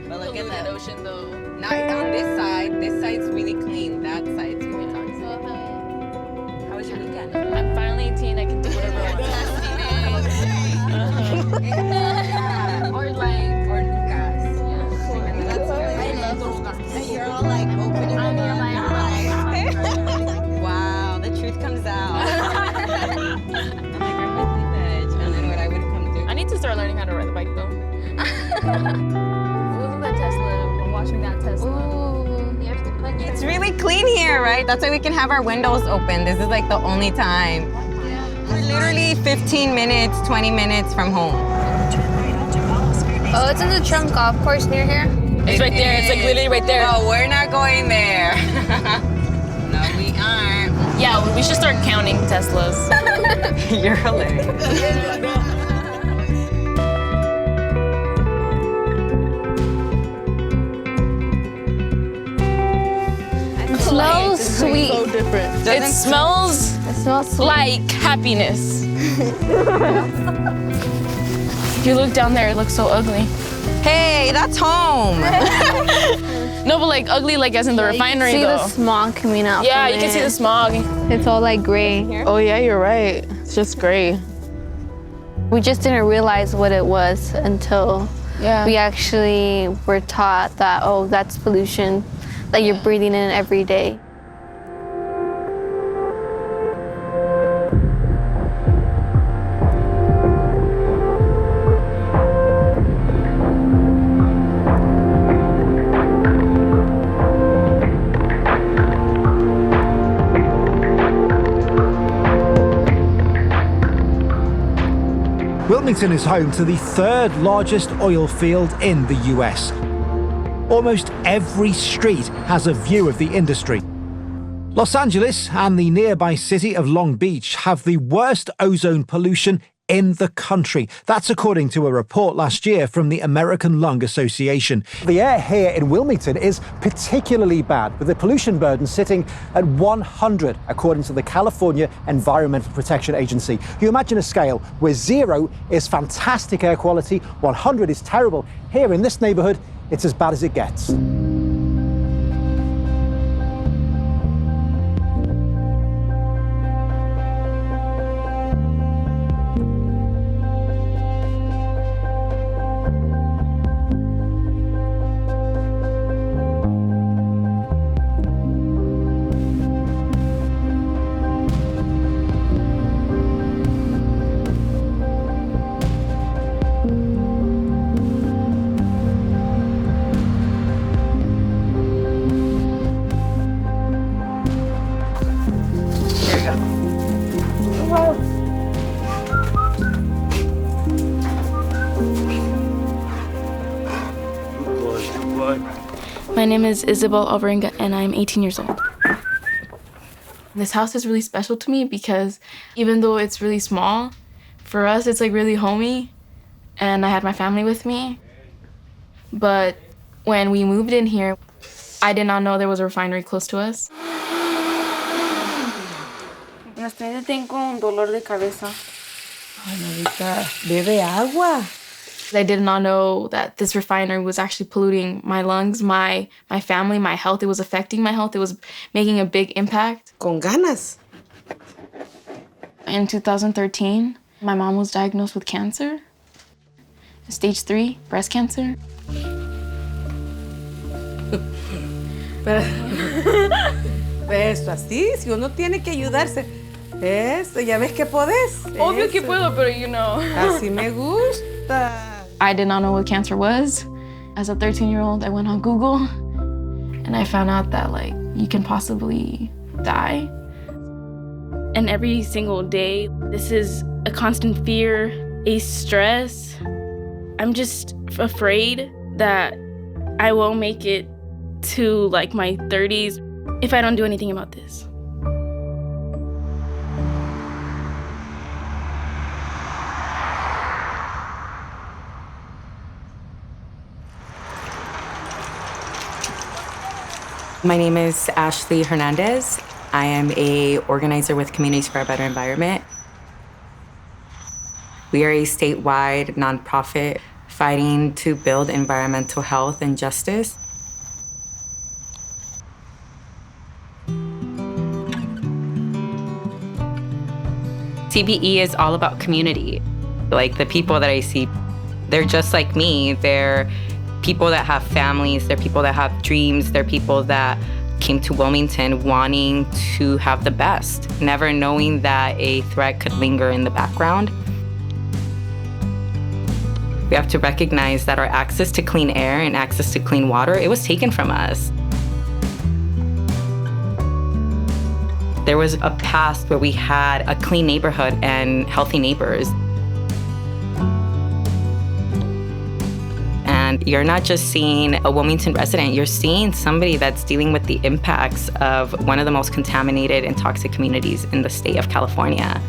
But look at that ocean, though. Not on this side. This side's really clean. That side's really not. How was your weekend? I'm finally 18. I can do whatever I want. Or like, Or Lucas. yeah. That's good. I love Lucas. And you're all like opening I'm your like, wow, the truth comes out. I'm like, I'm with you, bitch. And then what I would come do. I need to start learning how to ride the bike though. Look at that Tesla. I'm watching that Tesla. Ooh, you have to put It's really clean here, right? That's why we can have our windows open. This is like the only time. We're literally 15 minutes, 20 minutes from home. Oh, it's in the trunk golf course near here. It's right there. It's like literally right there. No, we're not going there. No, we aren't. Yeah, we should start counting Teslas. You're hilarious. It smells sweet. It smells It smells sweet. like happiness. If you look down there, it looks so ugly. Hey, that's home. No, but like ugly, like as in the refinery, See though. the smog coming out. Yeah, from you can see it. the smog. It's all like gray. Oh yeah, you're right. It's just gray. We just didn't realize what it was until Yeah. we actually were taught that, oh, that's pollution that you're breathing in every day. Wilmington is home to the third largest oil field in the US. Almost every street has a view of the industry. Los Angeles and the nearby city of Long Beach have the worst ozone pollution in the country. That's according to a report last year from the American Lung Association. The air here in Wilmington is particularly bad, with the pollution burden sitting at 100, according to the California Environmental Protection Agency. You imagine a scale where 0 is fantastic air quality, 100 is terrible. Here in this neighborhood, it's as bad as it gets. My name is Isabel Alvarenga, and I'm 18 years old. This house is really special to me because even though it's really small, for us it's like really homey, and I had my family with me. But when we moved in here, I did not know there was a refinery close to us. Tengo un dolor de cabeza. Ahorita bebe agua. I did not know that this refinery was actually polluting my lungs, my family, my health. It was affecting my health. It was making a big impact. Con ganas. In 2013, my mom was diagnosed with cancer, stage 3 breast cancer. Eso, así, si uno tiene que ayudarse. Eso, ya ves que podés. Obvio que Eso. puedo, pero you know. Así me gusta. I did not know what cancer was. As a 13-year-old, I went on Google and I found out that like you can possibly die. And every single day, this is a constant fear, a stress. I'm just afraid that I won't make it to like my 30s if I don't do anything about this. My name is Ashley Hernandez. I am a organizer with Communities for a Better Environment. We are a statewide nonprofit fighting to build environmental health and justice. CBE is all about community. Like the people that I see, they're just like me. They're people that have families, they're people that have dreams, they're people that came to Wilmington wanting to have the best, never knowing that a threat could linger in the background. We have to recognize that our access to clean air and access to clean water, it was taken from us. There was a past where we had a clean neighborhood and healthy neighbors. And you're not just seeing a Wilmington resident, you're seeing somebody that's dealing with the impacts of one of the most contaminated and toxic communities in the state of California.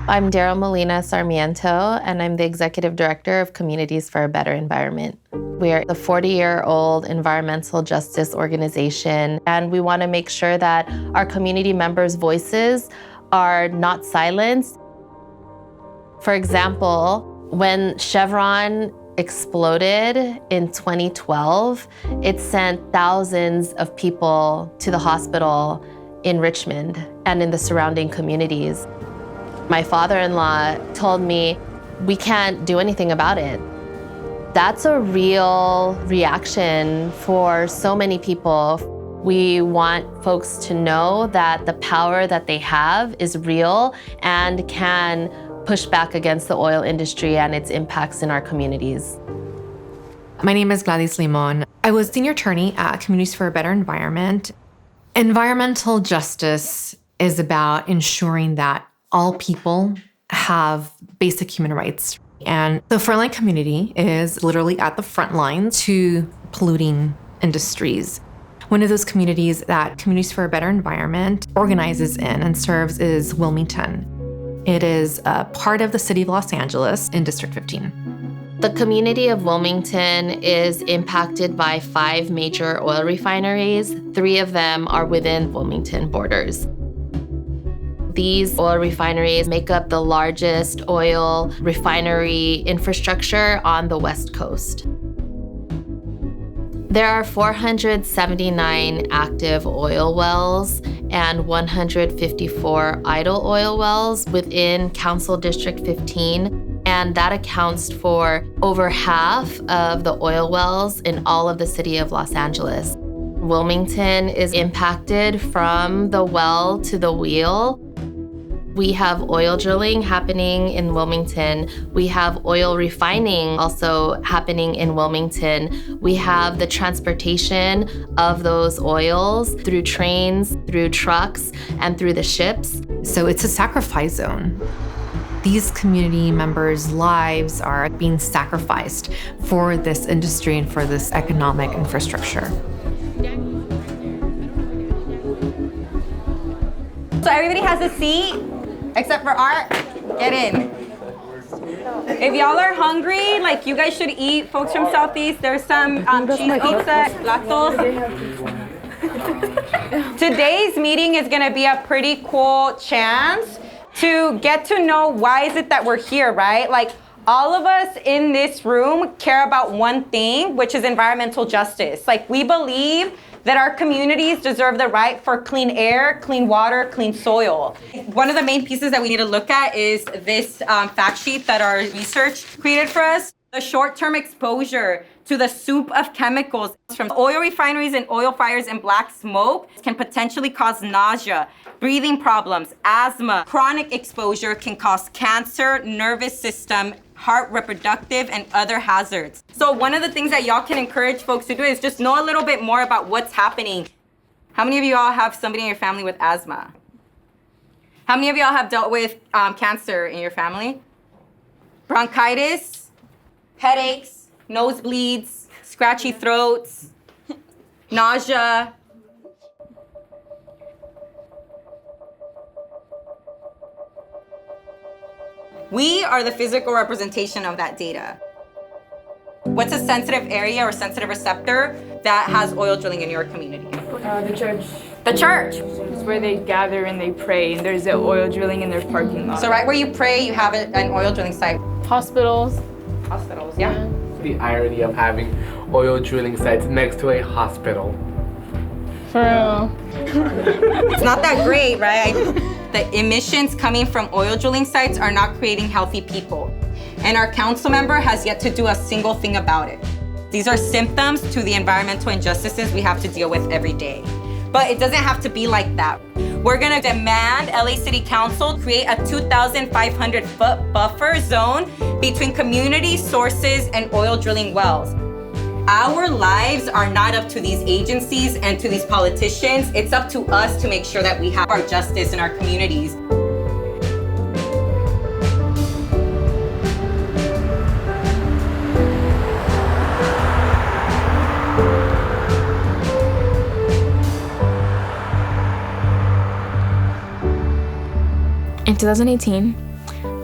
I'm Daryl Molina Sarmiento, and I'm the Executive Director of Communities for a Better Environment. We're the 40-year-old environmental justice organization, and we want to make sure that our community members' voices are not silenced. For example, when Chevron exploded in 2012, it sent thousands of people to the hospital in Richmond and in the surrounding communities. My father-in-law told me, we can't do anything about it. That's a real reaction for so many people. We want folks to know that the power that they have is real and can push back against the oil industry and its impacts in our communities. My name is Gladys Limon. I was senior attorney at Communities for a Better Environment. Environmental justice is about ensuring that all people have basic human rights. And the frontline community is literally at the front line to polluting industries. One of those communities that Communities for a Better Environment organizes in and serves is Wilmington. It is a part of the city of Los Angeles in District 15. The community of Wilmington is impacted by 5 major oil refineries. 3 of them are within Wilmington borders. These oil refineries make up the largest oil refinery infrastructure on the West Coast. There are 479 active oil wells and 154 idle oil wells within Council District 15, and that accounts for over half of the oil wells in all of the city of Los Angeles. Wilmington is impacted from the well to the wheel. We have oil drilling happening in Wilmington. We have oil refining also happening in Wilmington. We have the transportation of those oils through trains, through trucks, and through the ships. So it's a sacrifice zone. These community members' lives are being sacrificed for this industry and for this economic infrastructure. So everybody has a seat, except for Art. Get in. If y'all are hungry, like you guys should eat. Folks from Southeast, there's some cheese pizza, platos. Today's meeting is gonna be a pretty cool chance to get to know why is it that we're here, right? Like all of us in this room care about one thing, which is environmental justice. Like we believe that our communities deserve the right for clean air, clean water, clean soil. One of the main pieces that we need to look at is this fact sheet that our research created for us. The short-term exposure to the soup of chemicals from oil refineries and oil fires and black smoke can potentially cause nausea, breathing problems, asthma. Chronic exposure can cause cancer, nervous system, heart, reproductive, and other hazards. So one of the things that y'all can encourage folks to do is just know a little bit more about what's happening. How many of you all have somebody in your family with asthma? How many of y'all have dealt with cancer in your family? Bronchitis, headaches, nosebleeds, scratchy throats, nausea. We are the physical representation of that data. What's a sensitive area or sensitive receptor that has oil drilling in your community? The church. The church. It's where they gather and they pray, and there's oil drilling in their parking lot. So right where you pray, you have an oil drilling site. Hospitals. Hospitals, yeah. The irony of having oil drilling sites next to a hospital. For real. It's not that great, right? The emissions coming from oil drilling sites are not creating healthy people. And our council member has yet to do a single thing about it. These are symptoms to the environmental injustices we have to deal with every day. But it doesn't have to be like that. We're gonna demand LA City Council create a 2,500 foot buffer zone between community sources and oil drilling wells. Our lives are not up to these agencies and to these politicians. It's up to us to make sure that we have our justice in our communities. In 2018,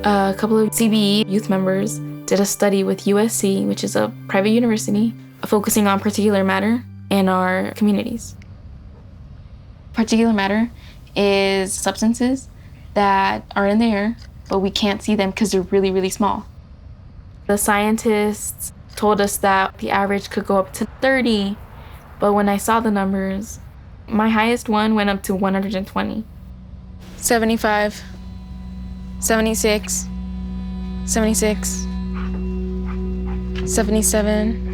a couple of CBE youth members did a study with USC, which is a private university, focusing on particulate matter in our communities. Particulate matter is substances that are in the air, but we can't see them because they're really, really small. The scientists told us that the average could go up to 30, but when I saw the numbers, my highest one went up to 120. 75, 76, 76, 77.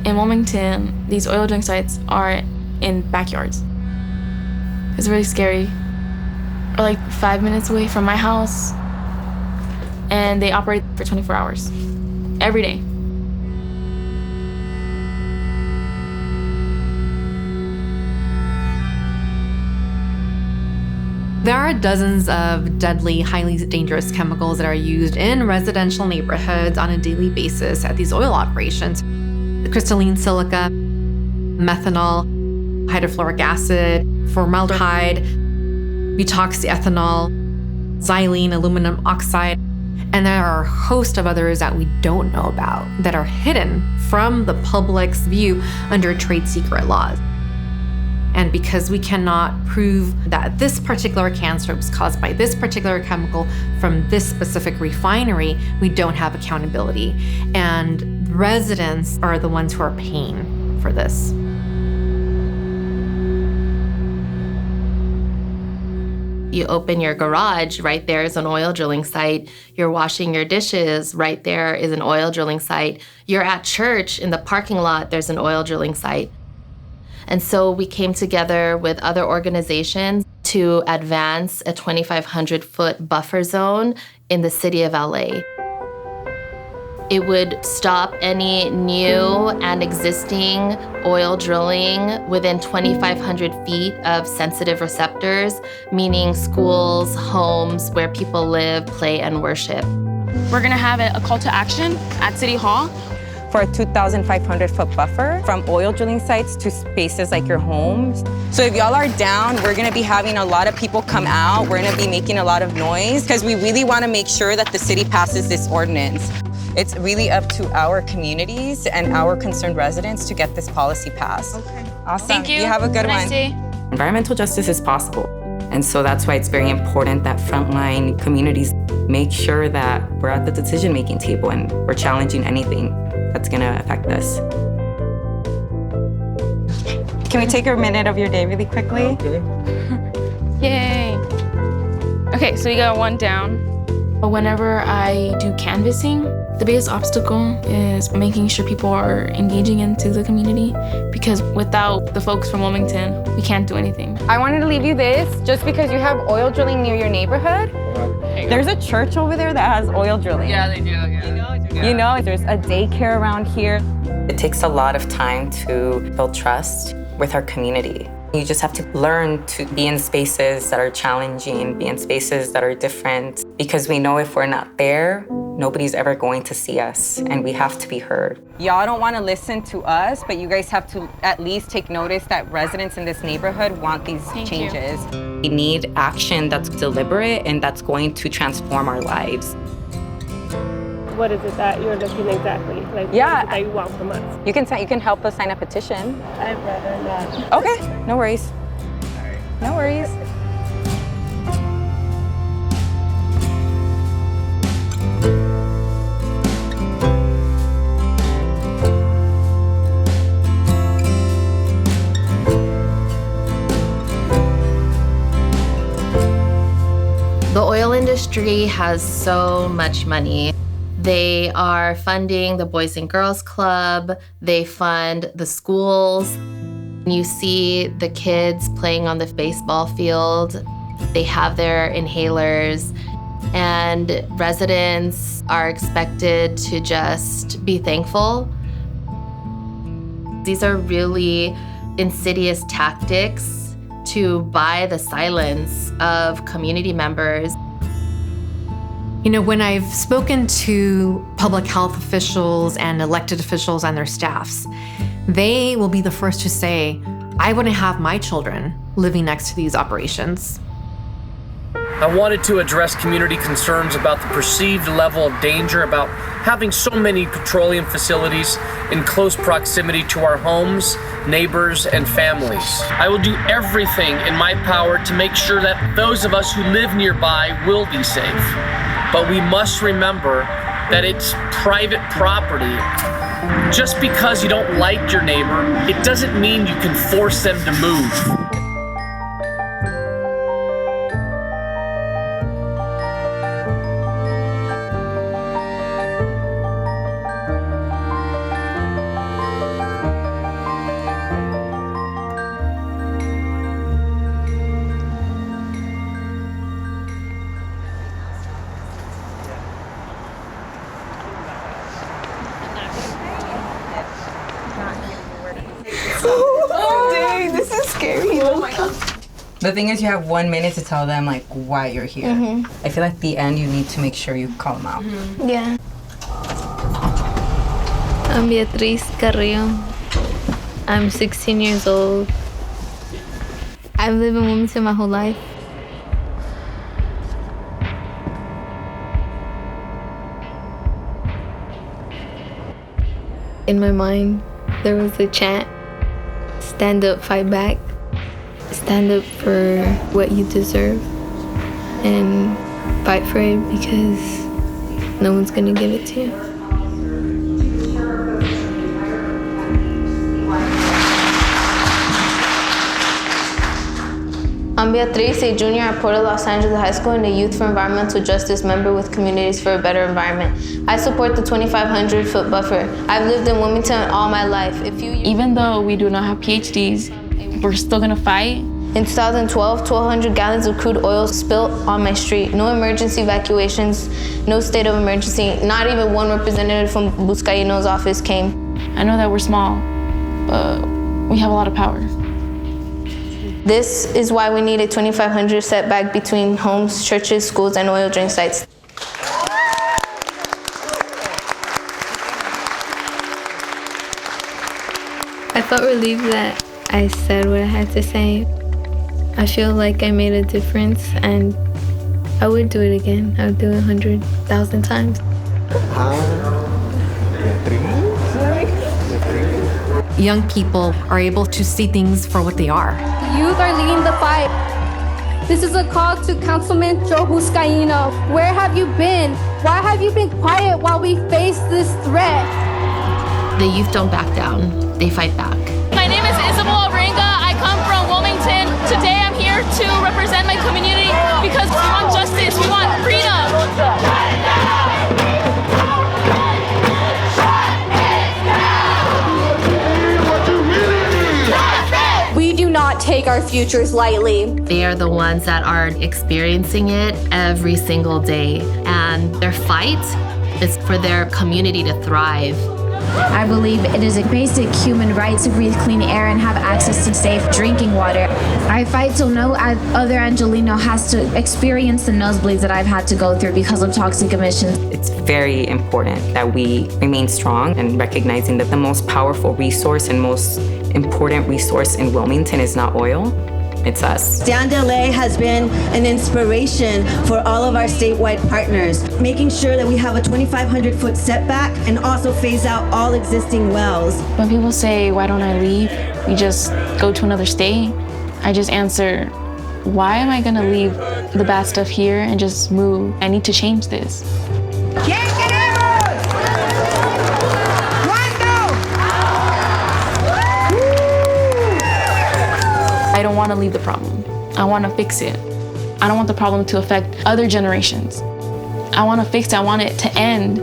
In Wilmington, these oil drilling sites are in backyards. It's really scary. Or like 5 minutes away from my house, and they operate for 24 hours, every day. There are dozens of deadly, highly dangerous chemicals that are used in residential neighborhoods on a daily basis at these oil operations. Crystalline silica, methanol, hydrofluoric acid, formaldehyde, butoxyethanol, xylene, aluminum oxide, and there are a host of others that we don't know about that are hidden from the public's view under trade secret laws. And because we cannot prove that this particular cancer was caused by this particular chemical from this specific refinery, we don't have accountability. And residents are the ones who are paying for this. You open your garage, right there is an oil drilling site. You're washing your dishes, right there is an oil drilling site. You're at church, in the parking lot, there's an oil drilling site. And so we came together with other organizations to advance a 2,500 foot buffer zone in the city of LA. It would stop any new and existing oil drilling within 2,500 feet of sensitive receptors, meaning schools, homes, where people live, play, and worship. We're gonna have a call to action at City Hall for a 2,500 foot buffer from oil drilling sites to spaces like your homes. So if y'all are down, we're gonna be having a lot of people come out. We're gonna be making a lot of noise because we really wanna make sure that the city passes this ordinance. It's really up to our communities and our concerned residents to get this policy passed. Okay. Awesome. Thank you. You have a good one. Nice day. Environmental justice is possible. And so that's why it's very important that frontline communities make sure that we're at the decision-making table and we're challenging anything that's gonna affect us. Can we take a minute of your day really quickly? Okay. Yay. Okay, so we got one down. Whenever I do canvassing, the biggest obstacle is making sure people are engaging into the community, because without the folks from Wilmington, we can't do anything. I wanted to leave you this just because you have oil drilling near your neighborhood. There's a church over there that has oil drilling. Yeah, they do. Yeah. You know, there's a daycare around here. It takes a lot of time to build trust with our community. You just have to learn to be in spaces that are challenging, be in spaces that are different, because we know if we're not there, nobody's ever going to see us, and we have to be heard. Y'all don't want to listen to us, but you guys have to at least take notice that residents in this neighborhood want these changes. We need action that's deliberate and that's going to transform our lives. What is it that you're looking exactly? Like, Yeah. what is it that you want from us? You can help us sign a petition. I'd rather not. Okay, no worries. No worries. The oil industry has so much money. They are funding the Boys and Girls Club. They fund the schools. You see the kids playing on the baseball field. They have their inhalers. And residents are expected to just be thankful. These are really insidious tactics to buy the silence of community members. You know, when I've spoken to public health officials and elected officials and their staffs, they will be the first to say, I wouldn't have my children living next to these operations. I wanted to address community concerns about the perceived level of danger about having so many petroleum facilities in close proximity to our homes, neighbors, and families. I will do everything in my power to make sure that those of us who live nearby will be safe. But we must remember that it's private property. Just because you don't like your neighbor, it doesn't mean you can force them to move. Dang, this is scary. Oh my god. The thing is, you have 1 minute to tell them like why you're here. I feel like at the end you need to make sure you call them out. Yeah. I'm Beatriz Carrillo. I'm 16 years old. I've lived in Wilmington my whole life. In my mind, there was a chant, stand up, fight back. Stand up for what you deserve and fight for it because no one's gonna give it to you. I'm Beatriz, a junior at Port of Los Angeles High School and a Youth for Environmental Justice member with Communities for a Better Environment. I support the 2,500-foot buffer. I've lived in Wilmington all my life. Even though we do not have PhDs, we're still gonna fight. In 2012, 1,200 gallons of crude oil spilled on my street. No emergency evacuations, no state of emergency. Not even one representative from Buscaino's office came. I know that we're small, but we have a lot of power. This is why we need a 2,500 setback between homes, churches, schools, and oil drain sites. I felt relieved that I said what I had to say. I feel like I made a difference, and I would do it again. I would do it 100,000 times. Young people are able to see things for what they are. Youth are leading the fight. This is a call to Councilman Joe Buscaino. Where have you been? Why have you been quiet while we face this threat? The youth don't back down, they fight back. My name is Isabel Ringa. I come from Wilmington. Today I'm here to represent my community because we want justice, we want freedom. We do not take our futures lightly. They are the ones that are experiencing it every single day. And their fight is for their community to thrive. I believe it is a basic human right to breathe clean air and have access to safe drinking water. I fight so no other Angelino has to experience the nosebleeds that I've had to go through because of toxic emissions. It's very important that we remain strong and recognizing that the most powerful resource and most important resource in Wilmington is not oil. It's us. Stand LA has been an inspiration for all of our statewide partners, making sure that we have a 2,500-foot setback and also phase out all existing wells. When people say, why don't I leave? We just go to another state. I just answer, why am I gonna leave the bad stuff here and just move? I need to change this. I don't want to leave the problem. I want to fix it. I don't want the problem to affect other generations. I want to fix it. I want it to end.